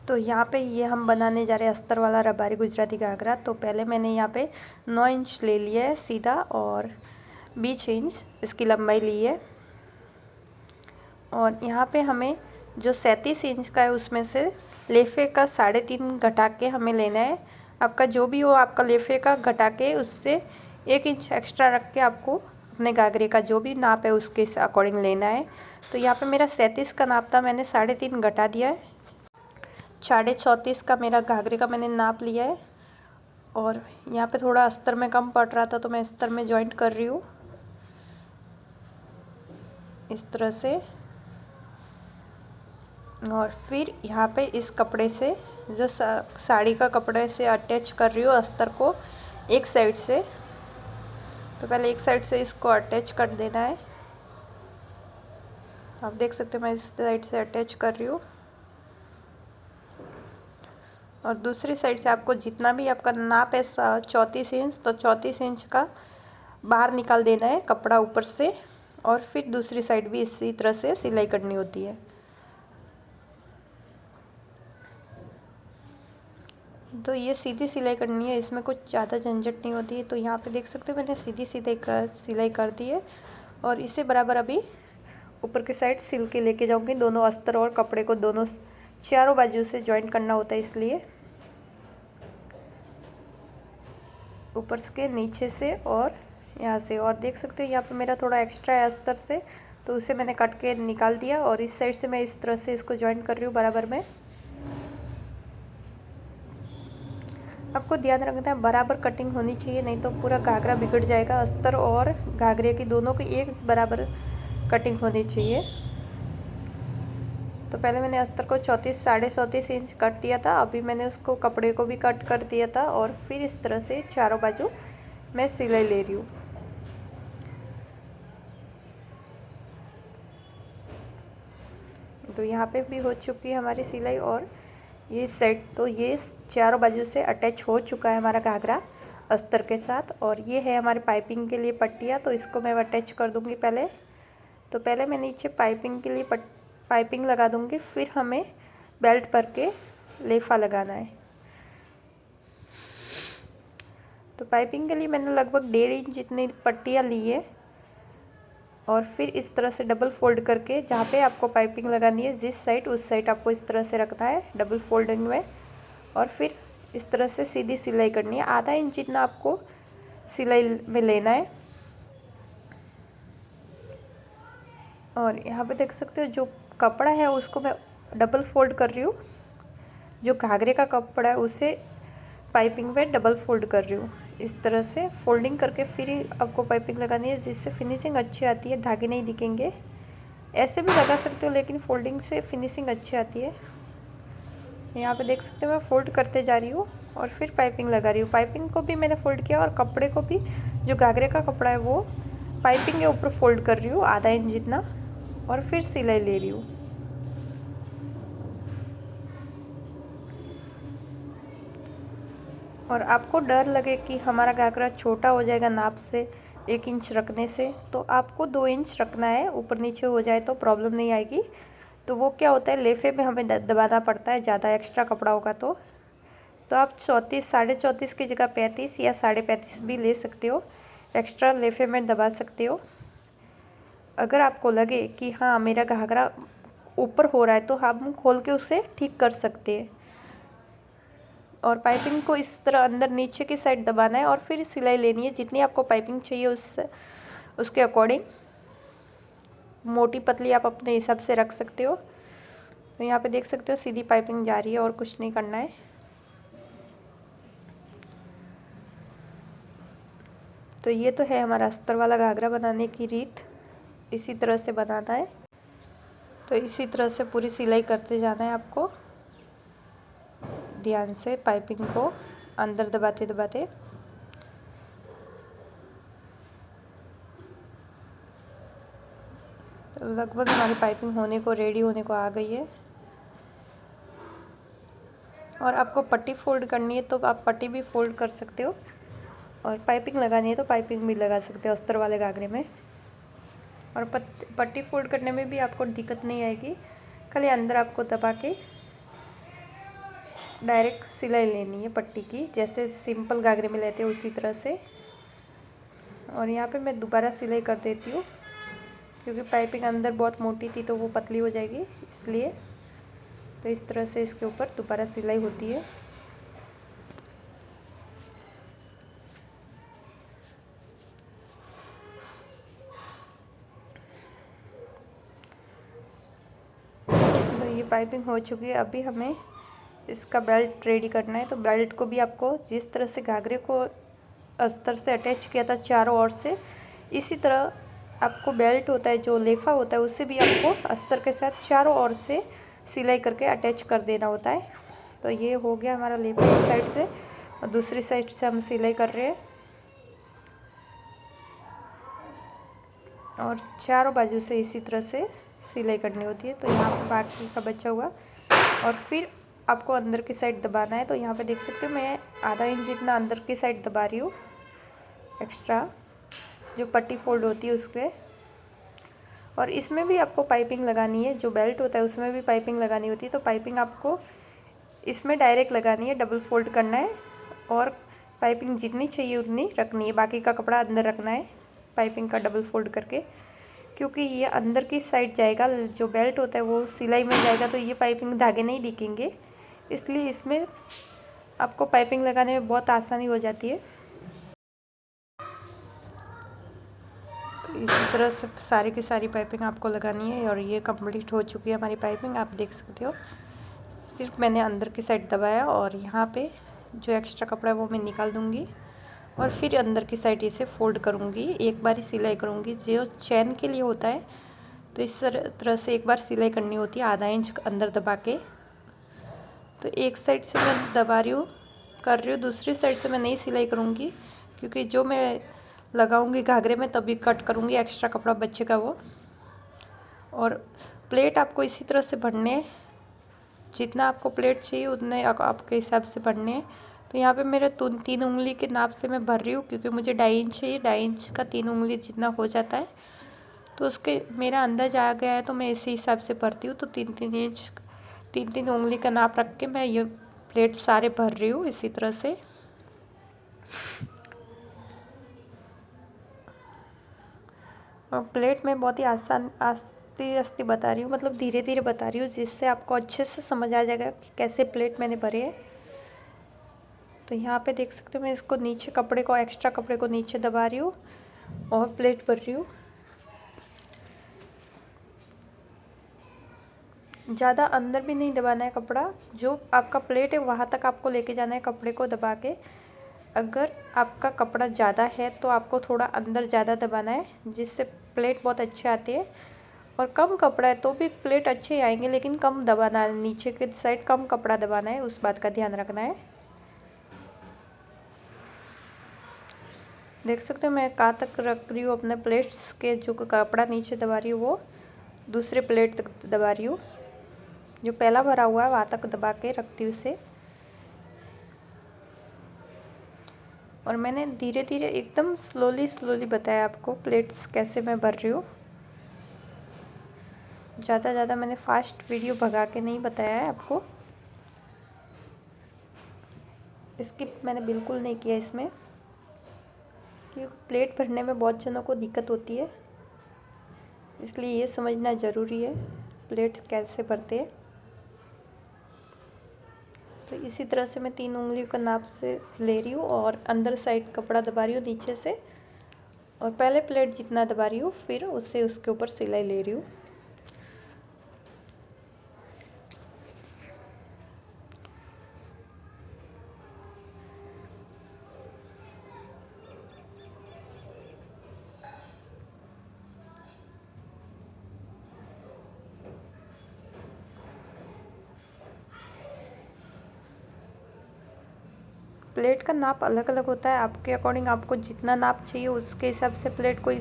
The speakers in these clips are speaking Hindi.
तो यहाँ पे ये हम बनाने जा रहे हैं अस्तर वाला रबारी गुजराती घाघरा। तो पहले मैंने यहाँ पे 9 इंच ले लिया है सीधा और 20 इंच इसकी लंबाई ली है। और यहाँ पे हमें जो 37 इंच का है उसमें से लेफे का 3.5 घटा के हमें लेना है। आपका जो भी हो आपका लेफे का घटा के उससे 1 इंच एक्स्ट्रा रख के आपको अपने घाघरे का जो भी नाप है उसके अकॉर्डिंग लेना है। तो यहाँ पे मेरा 37 का नाप था, मैंने 3.5 घटा दिया है। 34.5 का मेरा घाघरे का मैंने नाप लिया है। और यहाँ पे थोड़ा अस्तर में कम पड़ रहा था तो मैं अस्तर में जॉइंट कर रही हूँ इस तरह से। और फिर यहाँ पे इस कपड़े से जो साड़ी का कपड़े से अटैच कर रही हूँ अस्तर को एक साइड से। तो पहले एक साइड से इसको अटैच कर देना है। आप देख सकते हो मैं इस साइड से अटैच कर रही हूँ और दूसरी साइड से आपको जितना भी आपका नाप है 34 इंच, तो 34 इंच का बाहर निकाल देना है कपड़ा ऊपर से। और फिर दूसरी साइड भी इसी तरह से सिलाई करनी होती है। तो ये सीधी सिलाई करनी है, इसमें कुछ ज़्यादा झंझट नहीं होती है। तो यहाँ पे देख सकते हो मैंने सीधी सिलाई कर दी है। और इसे बराबर अभी ऊपर की साइड सिल के लेके जाऊँगी। दोनों अस्तर और कपड़े को दोनों चारों बाजू से जॉइंट करना होता है, इसलिए ऊपर के नीचे से और यहाँ से। और देख सकते हो यहाँ पे मेरा थोड़ा एक्स्ट्रा है अस्तर से, तो उसे मैंने कट के निकाल दिया। और इस साइड से मैं इस तरह से इसको जॉइंट कर रही हूँ बराबर में। आपको ध्यान रखना है बराबर कटिंग होनी चाहिए, नहीं तो पूरा घाघरा बिगड़ जाएगा। अस्तर और घाघरे की दोनों की एक बराबर कटिंग होनी चाहिए। तो पहले मैंने अस्तर को 34 इंच कट दिया था, अभी मैंने उसको कपड़े को भी कट कर दिया था। और फिर इस तरह से चारों बाजू मैं सिलाई ले रही हूँ। तो यहाँ पे भी हो चुकी है हमारी सिलाई। और ये सेट तो ये चारों बाजू से अटैच हो चुका है हमारा घाघरा अस्तर के साथ। और ये है हमारी पाइपिंग के लिए पट्टियाँ, तो इसको मैं अटैच कर दूँगी पहले। तो पहले मैं नीचे पाइपिंग के लिए पाइपिंग लगा दूँगी, फिर हमें बेल्ट पर के लेफा लगाना है। तो पाइपिंग के लिए मैंने लगभग 1.5 इंच जितनी पट्टियाँ ली है। और फिर इस तरह से डबल फोल्ड करके जहाँ पे आपको पाइपिंग लगानी है जिस साइड उस साइड आपको इस तरह से रखना है डबल फोल्डिंग में। और फिर इस तरह से सीधी सिलाई करनी है। आधा इंच जितना आपको सिलाई में लेना है। और यहाँ पे देख सकते हो जो कपड़ा है उसको मैं डबल फोल्ड कर रही हूँ। जो घाघरे का कपड़ा है उसे पाइपिंग में डबल फोल्ड कर रही हूँ। इस तरह से फोल्डिंग करके फिर ही आपको पाइपिंग लगानी है, जिससे फिनिशिंग अच्छी आती है, धागे नहीं दिखेंगे। ऐसे भी लगा सकते हो लेकिन फोल्डिंग से फिनिशिंग अच्छी आती है। यहाँ पे देख सकते हो मैं फोल्ड करते जा रही हूँ और फिर पाइपिंग लगा रही हूँ। पाइपिंग को भी मैंने फोल्ड किया और कपड़े को भी जो घाघरे का कपड़ा है वो पाइपिंग के ऊपर फोल्ड कर रही हूँ आधा इंच जितना। और फिर सिलाई ले रही हूँ। और आपको डर लगे कि हमारा घाघरा छोटा हो जाएगा नाप से 1 इंच रखने से, तो आपको 2 इंच रखना है। ऊपर नीचे हो जाए तो प्रॉब्लम नहीं आएगी। तो वो क्या होता है लेफे में हमें दबाना पड़ता है, ज़्यादा एक्स्ट्रा कपड़ा होगा तो आप 34 की जगह 35 या 35.5 भी ले सकते हो, एक्स्ट्रा लेफे में दबा सकते हो। अगर आपको लगे कि हाँ मेरा घाघरा ऊपर हो रहा है तो हम खोल के उसे ठीक कर सकते हैं। और पाइपिंग को इस तरह अंदर नीचे की साइड दबाना है और फिर सिलाई लेनी है जितनी आपको पाइपिंग चाहिए उसके अकॉर्डिंग। मोटी पतली आप अपने हिसाब से रख सकते हो। तो यहाँ पे देख सकते हो सीधी पाइपिंग जा रही है और कुछ नहीं करना है। तो ये तो है हमारा अस्तर वाला घाघरा बनाने की रीत, इसी तरह से बनाना है। तो इसी तरह से पूरी सिलाई करते जाना है आपको, ध्यान से पाइपिंग को अंदर दबाते दबाते। तो लगभग हमारी पाइपिंग होने को रेडी होने को आ गई है। और आपको पट्टी फोल्ड करनी है तो आप पट्टी भी फोल्ड कर सकते हो, और पाइपिंग लगानी है तो पाइपिंग भी लगा सकते हो अस्तर वाले घाघरे में। और पट्टी फोल्ड करने में भी आपको दिक्कत नहीं आएगी, खाली अंदर आपको दबा के डायरेक्ट सिलाई लेनी है पट्टी की, जैसे सिंपल घाघरे में लेते हैं उसी तरह से। और यहाँ पे मैं दोबारा सिलाई कर देती हूँ, क्योंकि पाइपिंग अंदर बहुत मोटी थी तो वो पतली हो जाएगी इसलिए। तो इस तरह से इसके ऊपर दोबारा सिलाई होती है। तो ये पाइपिंग हो चुकी है। अभी हमें इसका बेल्ट रेडी करना है। तो बेल्ट को भी आपको जिस तरह से घाघरे को अस्तर से अटैच किया था चारों ओर से, इसी तरह आपको बेल्ट होता है जो लेफा होता है उसे भी आपको अस्तर के साथ चारों ओर से सिलाई करके अटैच कर देना होता है। तो ये हो गया हमारा लेफा एक साइड से, और दूसरी साइड से हम सिलाई कर रहे हैं। और चारों बाजू से इसी तरह से सिलाई करनी होती है। तो यहाँ पर बाकी का बचा हुआ, और फिर आपको अंदर की साइड दबाना है। तो यहाँ पे देख सकते हो मैं आधा इंच जितना अंदर की साइड दबा रही हूँ, एक्स्ट्रा जो पट्टी फोल्ड होती है उसके। और इसमें भी आपको पाइपिंग लगानी है, जो बेल्ट होता है उसमें भी पाइपिंग लगानी होती है। तो पाइपिंग आपको इसमें डायरेक्ट लगानी है, डबल फोल्ड करना है, और पाइपिंग जितनी चाहिए उतनी रखनी है। बाकी का कपड़ा अंदर रखना है पाइपिंग का डबल फोल्ड करके, क्योंकि ये अंदर की साइड जाएगा, जो बेल्ट होता है वो सिलाई में जाएगा, तो ये पाइपिंग धागे नहीं दिखेंगे। इसलिए इसमें आपको पाइपिंग लगाने में बहुत आसानी हो जाती है। तो इसी तरह से सारी की सारी पाइपिंग आपको लगानी है। और ये कंप्लीट हो चुकी है हमारी पाइपिंग, आप देख सकते हो। सिर्फ मैंने अंदर की साइड दबाया, और यहाँ पे जो एक्स्ट्रा कपड़ा है वो मैं निकाल दूँगी, और फिर अंदर की साइड इसे फोल्ड करूँगी, एक बार ही सिलाई करूँगी। जो चैन के लिए होता है तो इस तरह से एक बार सिलाई करनी होती है, आधा इंच अंदर दबा के। तो एक साइड से मैं दबा रही हूँ, कर रही हूँ, दूसरी साइड से मैं नहीं सिलाई करूँगी, क्योंकि जो मैं लगाऊंगी घाघरे में तभी कट करूँगी, एक्स्ट्रा कपड़ा बचेगा वो। और प्लेट आपको इसी तरह से भरने, जितना आपको प्लेट चाहिए उतने आपके हिसाब से भरने हैं। तो यहाँ पे मेरे 3 उंगली के नाप से मैं भर रही हूँ, क्योंकि मुझे 2.5 इंच चाहिए, 2.5 इंच का 3 उंगली जितना हो जाता है। तो उसके मेरा अंदाज आ गया है, तो मैं इसी हिसाब से भरती हूँ। तो 3-3 इंच 3-3 उंगली का नाप रख के मैं ये प्लेट सारे भर रही हूँ इसी तरह से। और प्लेट में बहुत ही आसान आस्ते आस्ते बता रही हूँ, मतलब धीरे धीरे बता रही हूँ, जिससे आपको अच्छे से समझ आ जाएगा कि कैसे प्लेट मैंने भरे है। तो यहाँ पे देख सकते हो मैं इसको नीचे कपड़े को, एक्स्ट्रा कपड़े को नीचे दबा रही हूँ और प्लेट भर रही हूँ। ज़्यादा अंदर भी नहीं दबाना है कपड़ा, जो आपका प्लेट है वहाँ तक आपको लेके जाना है कपड़े को दबा के। अगर आपका कपड़ा ज़्यादा है तो आपको थोड़ा अंदर ज़्यादा दबाना है, जिससे प्लेट बहुत अच्छे आती है। और कम कपड़ा है तो भी प्लेट अच्छे आएंगे, लेकिन कम दबाना है, नीचे के साइड कम कपड़ा दबाना है, उस बात का ध्यान रखना है। देख सकते हो मैं कहाँ तक रख रही हूँ अपने प्लेट्स के, जो कपड़ा नीचे दबा रही हूँ वो दूसरे प्लेट तक दबा रही हूँ, जो पहला भरा हुआ है वहाँ तक दबा के रखती हूँ उसे। और मैंने धीरे धीरे एकदम स्लोली बताया आपको प्लेट्स कैसे मैं भर रही हूँ। ज़्यादा मैंने फास्ट वीडियो भगा के नहीं बताया है आपको, स्किप मैंने बिल्कुल नहीं किया इसमें, क्योंकि प्लेट भरने में बहुत जनों को दिक्कत होती है, इसलिए ये समझना ज़रूरी है प्लेट कैसे भरते हैं। तो इसी तरह से मैं 3 उंगलियों का नाप से ले रही हूँ और अंदर साइड कपड़ा दबा रही हूँ नीचे से, और पहले प्लेट जितना दबा रही हूँ फिर उससे उसके ऊपर सिलाई ले रही हूँ। प्लेट का नाप अलग अलग होता है, आपके अकॉर्डिंग आपको जितना नाप चाहिए उसके हिसाब से प्लेट, कोई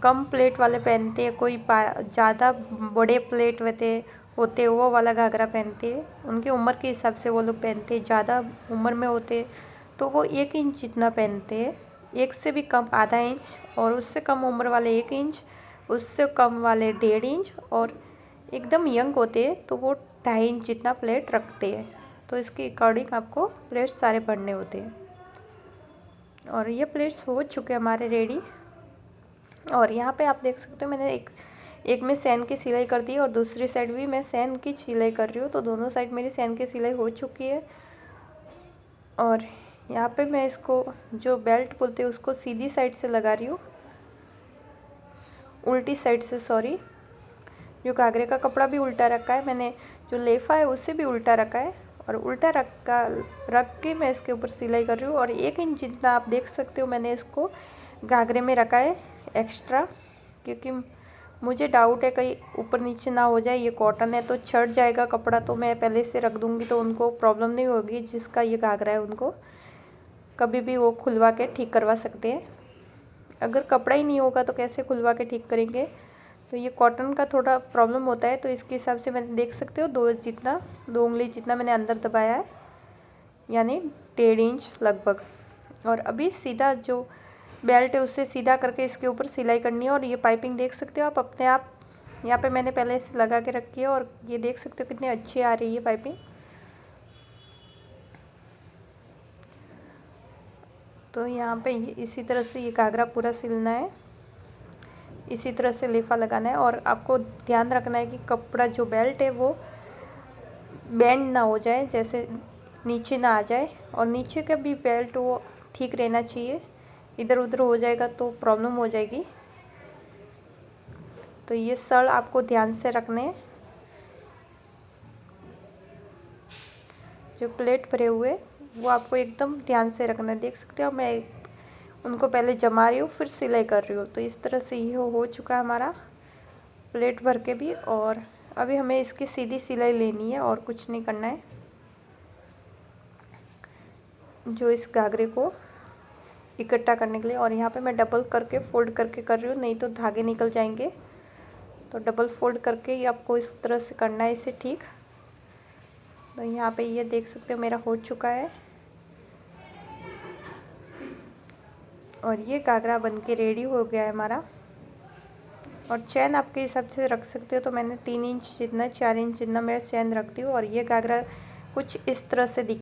कम प्लेट वाले पहनते हैं, कोई ज़्यादा बड़े प्लेट होते वो वाला घाघरा पहनते हैं, उनकी उम्र के हिसाब से वो लोग पहनते हैं। ज़्यादा उम्र में होते तो वो 1 इंच जितना पहनते हैं, 1 से भी कम आधा इंच, और उससे कम उम्र वाले 1 इंच, उससे कम वाले 1.5 इंच, और एकदम यंग होते हैं तो वो 2.5 इंच जितना प्लेट रखते हैं। तो इसके अकॉर्डिंग आपको प्लेट्स सारे भरने होते हैं। और ये प्लेट्स हो चुके हमारे रेडी। और यहाँ पे आप देख सकते हो मैंने एक में सैन की सिलाई कर दी और दूसरी साइड भी मैं सैन की सिलाई कर रही हूँ। तो दोनों साइड मेरी सैन की सिलाई हो चुकी है। और यहाँ पे मैं इसको जो बेल्ट बोलते हैं उसको सीधी साइड से लगा रही हूँ, उल्टी साइड से, सॉरी। जो घाघरे का कपड़ा भी उल्टा रखा है मैंने, जो लेफा है उससे भी उल्टा रखा है और उल्टा रख के मैं इसके ऊपर सिलाई कर रही हूँ। और 1 इंच जितना आप देख सकते हो मैंने इसको घाघरे में रखा है एक्स्ट्रा, क्योंकि मुझे डाउट है कहीं ऊपर नीचे ना हो जाए। ये कॉटन है तो छट जाएगा कपड़ा, तो मैं पहले से रख दूँगी तो उनको प्रॉब्लम नहीं होगी। जिसका ये घाघरा है उनको कभी भी वो खुलवा के ठीक करवा सकते हैं। अगर कपड़ा ही नहीं होगा तो कैसे खुलवा के ठीक करेंगे। तो ये कॉटन का थोड़ा प्रॉब्लम होता है। तो इसके हिसाब से मैंने देख सकते हो 2 उंगली जितना मैंने अंदर दबाया है, यानी 1.5 इंच लगभग। और अभी सीधा जो बेल्ट है उससे सीधा करके इसके ऊपर सिलाई करनी है। और ये पाइपिंग देख सकते हो आप अपने आप, यहाँ पे मैंने पहले से लगा के रखी है और ये देख सकते हो कितनी अच्छी आ रही है पाइपिंग। तो यहाँ पे इसी तरह से ये घाघरा पूरा सिलना है, इसी तरह से लेफा लगाना है। और आपको ध्यान रखना है कि कपड़ा जो बेल्ट है वो बेंड ना हो जाए, जैसे नीचे ना आ जाए। और नीचे का भी बेल्ट वो ठीक रहना चाहिए, इधर उधर हो जाएगा तो प्रॉब्लम हो जाएगी। तो ये सड़ आपको ध्यान से रखने हैं। जो प्लेट भरे हुए वो आपको एकदम ध्यान से रखना है। देख सकते हो मैं उनको पहले जमा रही हूँ फिर सिलाई कर रही हूँ। तो इस तरह से ये हो चुका है हमारा प्लेट भर के भी। और अभी हमें इसकी सीधी सिलाई लेनी है और कुछ नहीं करना है। जो इस घाघरे को इकट्ठा करने के लिए, और यहाँ पे मैं डबल करके फोल्ड करके कर रही हूँ, नहीं तो धागे निकल जाएंगे। तो डबल फोल्ड करके ये आपको इस तरह से करना है इसे ठीक। तो यहाँ पे ये देख सकते हो मेरा हो चुका है और ये घाघरा बन के रेडी हो गया है हमारा। और चैन आपके हिसाब से रख सकते हो। तो मैंने 3 इंच जितना 4 इंच जितना मैं चैन रखती हूँ। और ये घाघरा कुछ इस तरह से दिख